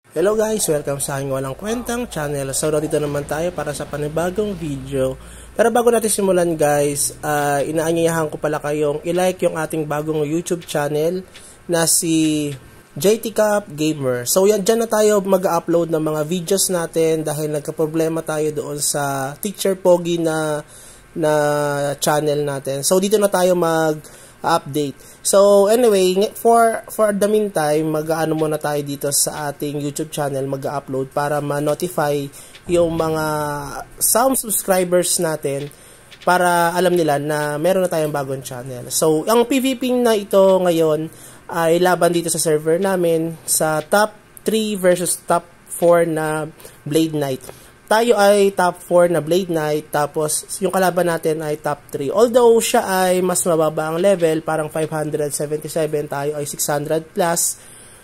Hello guys! Welcome sa aking walang kwentang channel. So dito naman tayo para sa panibagong video. Pero bago natin simulan guys, inaanyayahan ko pala kayong i-like yung ating bagong YouTube channel na si JT Cup Gamer. So yan, dyan na tayo mag-upload ng mga videos natin dahil nagka-problema tayo doon sa Teacher Pogi na channel natin. So dito na tayo mag-update. So anyway, for the meantime, mag-aano muna tayo dito sa ating YouTube channel, mag-upload para ma-notify yung mga sound subscribers natin para alam nila na meron na tayong bagong channel. So ang PvP na ito ngayon ay laban dito sa server namin sa top 3 versus top 4 na Blade Knight. Tayo ay top 4 na Blade Knight, tapos yung kalaban natin ay top 3. Although siya ay mas mababa ang level, parang 577, tayo ay 600 plus,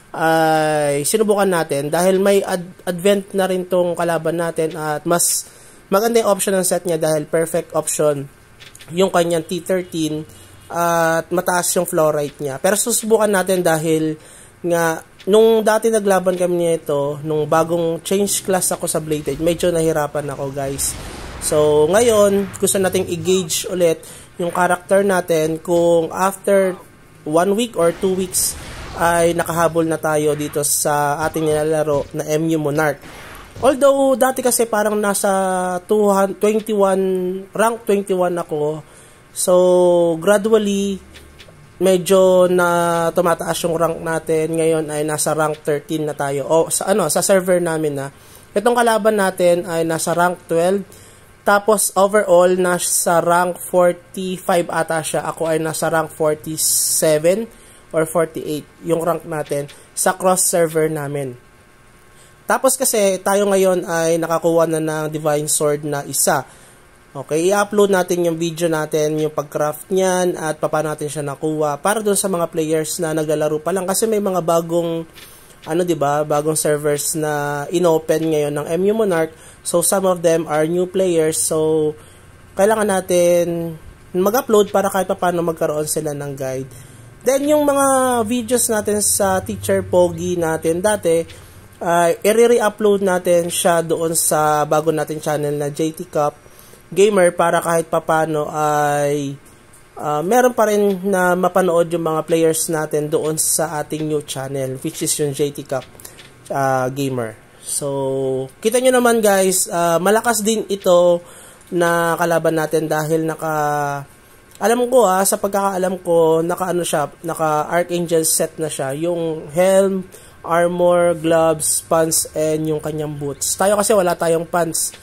ay sinubukan natin dahil may advent na rin tong kalaban natin at mas maganda yung option ng set niya dahil perfect option yung kanyang T13 at mataas yung flow rate niya. Pero susubukan natin dahil nga nung dati naglaban kami nito, nung bagong change class ako sa Blade Edge, medyo nahirapan ako guys. So ngayon, gusto nating i-gauge ulit yung character natin kung after 1 week or 2 weeks ay nakahabol na tayo dito sa ating nilalaro na MU Monarch. Although dati kasi parang nasa 21, rank 21 ako. So gradually medyo na tumataas yung rank natin. Ngayon ay nasa rank 13 na tayo. O sa server namin na. Itong kalaban natin ay nasa rank 12. Tapos overall nasa rank 45 ata siya. Ako ay nasa rank 47 or 48 yung rank natin sa cross server namin. Tapos kasi tayo ngayon ay nakakuha na ng Divine Sword na isa. Okay, i-upload natin yung video natin, yung pag-craft niyan at paano natin siya nakuha para doon sa mga players na naglalaro pa lang kasi may mga bagong bagong servers na inopen ngayon ng MU Monarch. So some of them are new players. So kailangan natin mag-upload para kahit paano magkaroon sila ng guide. Then yung mga videos natin sa Teacher Pogi natin dati, i-re-upload natin siya doon sa bago natin channel na JT Cup Gamer para kahit papano ay meron pa rin na mapanood yung mga players natin doon sa ating new channel which is yung JT Cup Gamer. So kita nyo naman guys, malakas din ito na kalaban natin dahil alam ko sa pagkakaalam ko naka Archangel set na siya, yung helm, armor, gloves, pants and yung kanyang boots. Tayo kasi wala tayong pants.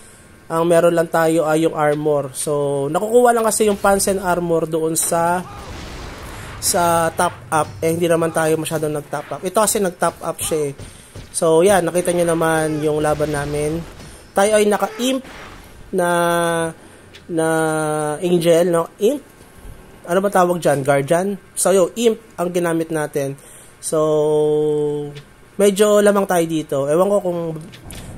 Ang meron lang tayo ay yung armor. So, nakukuha lang kasi yung pants and armor doon sa top up. Hindi naman tayo masyadong nag-top up. Ito kasi nag-top up siya eh. So, yan. Nakita nyo naman yung laban namin. Tayo ay naka-imp na angel, no? Imp? Ano ba tawag dyan? Guardian? So, yung imp ang ginamit natin. So, medyo lamang tayo dito. Ewan ko kung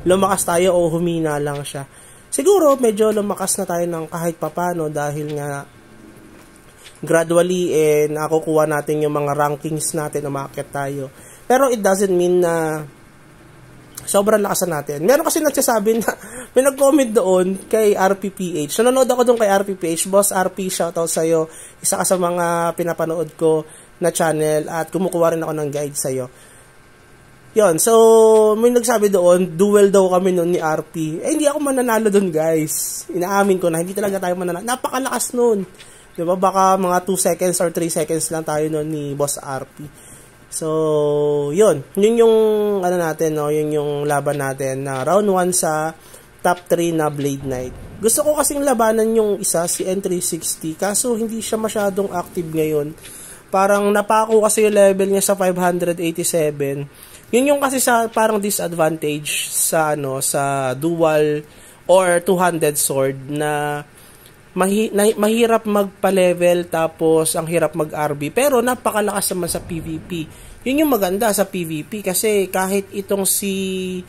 lumakas tayo o humina lang siya. Siguro, medyo lumakas na tayo ng kahit papano dahil nga gradually nakukuha natin yung mga rankings natin na umakyat tayo. Pero it doesn't mean na sobrang lakas na natin. Meron kasi nagsasabi na may nag-comment doon kay RPPH. Nanonood ako doon kay RPPH. Boss RP, shoutout sa'yo. Isa ka sa mga pinapanood ko na channel at kumukuha rin ako ng guide sa'yo. Yon, so may nagsabi doon, duel daw kami noon ni RP. Hindi ako mananalo doon guys. Inaamin ko na, hindi talaga tayo mananalo. Napakalakas noon. Diba, baka mga 2 seconds or 3 seconds lang tayo noon ni Boss RP. So, yun. Yun yung, natin, no? Yun yung laban natin na round 1 sa top 3 na Blade Knight. Gusto ko kasing labanan yung isa, si N360. Kaso, hindi siya masyadong active ngayon. Parang napako kasi yung level niya sa 587. Yun yung kasi sa parang disadvantage sa sa dual or two-handed sword na mahirap magpa-level tapos ang hirap mag-RB pero napakalakas naman sa PvP. Yun yung maganda sa PvP kasi kahit itong si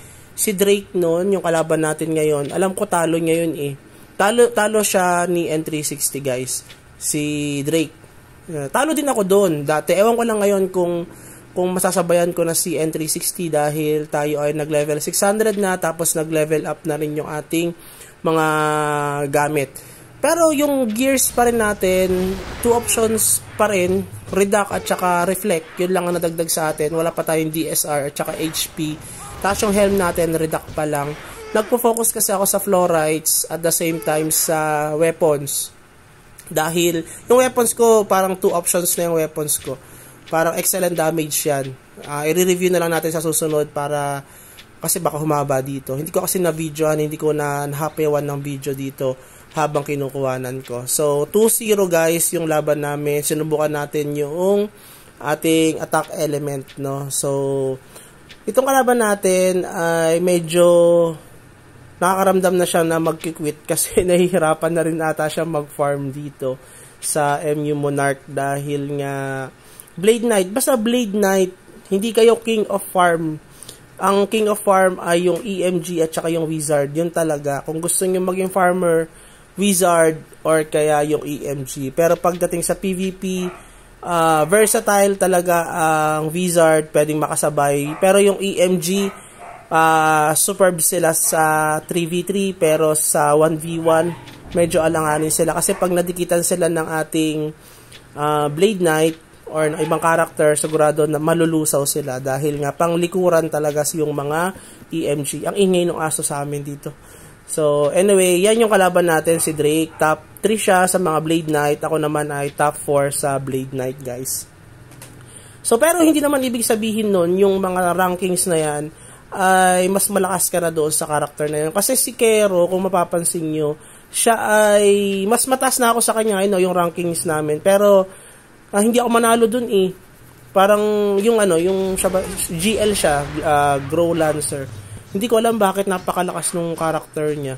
Drake noon, yung kalaban natin ngayon, alam ko talo niya yun eh. Talo siya ni N360 guys. Si Drake. Talo din ako doon dati. Ewan ko lang ngayon kung kung masasabayan ko na si N360 dahil tayo ay nag-level 600 na, tapos nag-level up na rin yung ating mga gamit. Pero yung gears pa rin natin, 2 options pa rin, reduct at saka reflect. Yun lang ang nadagdag sa atin. Wala pa tayong DSR at saka HP. Tapos yung helm natin, reduct pa lang. Nagpo-focus kasi ako sa fluorides at the same time sa weapons. Dahil yung weapons ko, parang 2 options na yung weapons ko. Parang excellent damage yan. I-review na lang natin sa susunod para kasi baka humaba dito. Hindi ko kasi na-videoan, hindi ko na-happywan ng video dito habang kinukuhanan ko. So, 2-0 guys yung laban namin. Sinubukan natin yung ating attack element, no? So, itong kalaban natin ay medyo nakakaramdam na siya na mag-quit kasi nahihirapan na rin ata siya mag-farm dito sa MU Monarch dahil nga Blade Knight. Basta Blade Knight, hindi kayo King of Farm. Ang King of Farm ay yung EMG at saka yung Wizard. Yun talaga. Kung gusto nyo maging farmer, Wizard or kaya yung EMG. Pero pagdating sa PvP, versatile talaga ang Wizard, pwedeng makasabay. Pero yung EMG, superb sila sa 3v3, pero sa 1v1, medyo alanganin sila. Kasi pag nadikitan sila ng ating Blade Knight, or ng ibang character, sigurado na malulusaw sila dahil nga panglikuran talaga yung mga EMG. Ang ingay ng aso sa amin dito. So, anyway, yan yung kalaban natin, si Drake. Top 3 siya sa mga Blade Knight. Ako naman ay top 4 sa Blade Knight, guys. So, pero hindi naman ibig sabihin nun, yung mga rankings na yan, ay mas malakas ka na doon sa character na yan. Kasi si Kero, kung mapapansin nyo, siya ay, mas mataas na ako sa kanya, yung rankings namin. Pero, hindi ako manalo dun eh. Parang yung yung GL siya, Grow Lancer. Hindi ko alam bakit napakalakas nung character niya.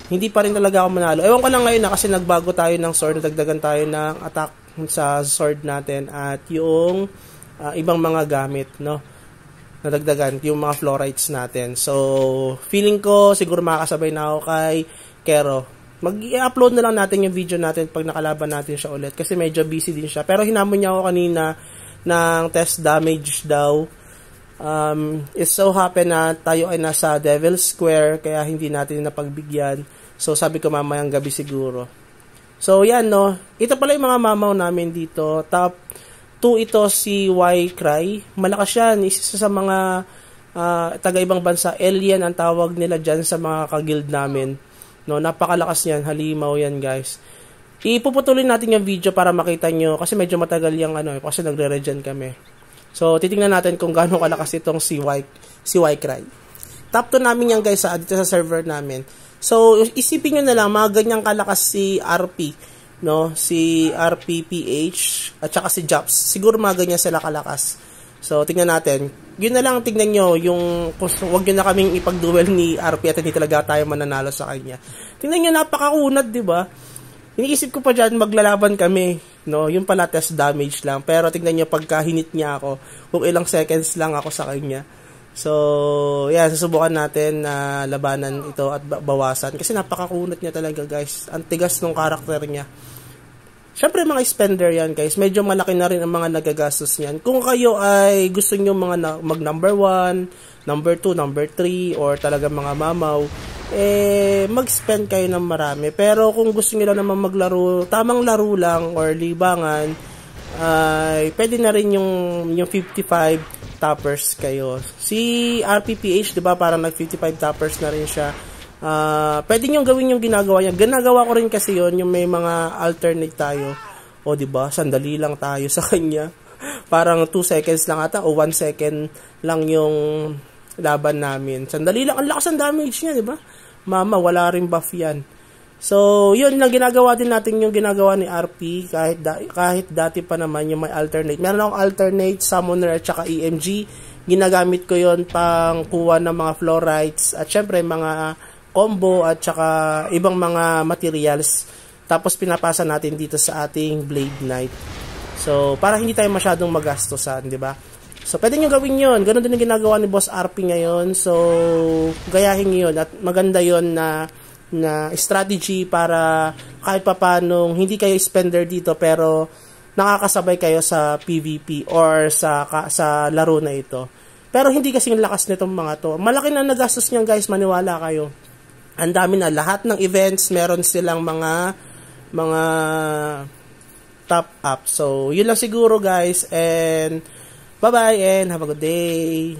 Hindi pa rin talaga ako manalo. Ewan ko lang ngayon na kasi nagbago tayo ng sword, nadagdagan tayo ng attack sa sword natin at yung ibang mga gamit, no? Nadagdagan yung mga fluorides natin. So, feeling ko siguro makakasabay na ako kay Kero. Mag-i-upload na lang natin yung video natin pag nakalaban natin siya ulit kasi medyo busy din siya. Pero hinamon niya ako kanina ng test damage daw. It so happen na tayo ay nasa Devil's Square kaya hindi natin napagbigyan. So sabi ko mamayang gabi siguro. So yan no. Ito pala yung mga mamaw namin dito. Top 2 ito si Y-Cry. Malakas yan. Isa sa mga taga-ibang bansa. Alien ang tawag nila dyan sa mga kaguild namin. No, napakalakas yan, halimaw yan guys. Ipuputulin natin yung video para makita nyo kasi medyo matagal yung kasi nagre-regen kami. So titingnan natin kung gaano kalakas itong si Y-Cry. Top 2 namin yan guys dito sa server namin. So isipin nyo na lang mga ganyang kalakas si RP, no? Si RPPH at saka si Japs. Siguro mga ganyan sila kalakas. So tingnan natin. Yun na lang, tingnan nyo, wag nyo na kaming ipag-duel ni RP at hindi talaga tayo mananalo sa kanya. Tingnan nyo, napakakunad, di ba? Iniisip ko pa dyan, maglalaban kami, no? Yun pala, test damage lang. Pero tingnan nyo, pagka hinit niya ako, kung ilang seconds lang ako sa kanya. So, yan, susubukan natin na labanan ito at bawasan. Kasi napakakunad niya talaga, guys. Ang tigas ng karakter niya. Siyempre mga spender yan guys, medyo malaki na rin ang mga nagagastos niyan. Kung kayo ay gusto nyo mga mag number 1, number 2, number 3, or talaga mga mamaw, mag-spend kayo ng marami. Pero kung gusto nyo lang naman maglaro, tamang laro lang or libangan, ay pwede na rin yung 55 toppers kayo. Si RPPH, diba, parang nag 55 toppers na rin siya. Pwede nyo gawin yung ginagawa niya. Ginagawa ko rin kasi yon yung may mga alternate tayo. O diba, sandali lang tayo sa kanya. Parang 2 seconds lang ata o 1 second lang yung laban namin. Sandali lang, ang lakas ng damage niya, diba? Mama, wala rin buff yan. So, yun lang ginagawa din natin yung ginagawa ni RP kahit dati pa naman yung may alternate. Meron akong alternate, summoner at saka EMG. Ginagamit ko yon pang kuha ng mga fluorides at syempre mga combo at saka ibang mga materials. Tapos pinapasa natin dito sa ating Blade Knight. So, para hindi tayo masyadong magastosan, di ba? So, pwede nyo gawin yun. Ganun din ang ginagawa ni Boss RP ngayon. So, gayahin yun. At maganda yun na strategy para kahit papanong hindi kayo spender dito pero nakakasabay kayo sa PVP or sa laro na ito. Pero hindi kasing lakas nitong mga to. Malaki na nagastos niyan guys, maniwala kayo. Ang dami na, lahat ng events meron silang mga top up. So, yun lang siguro guys, and bye bye and have a good day.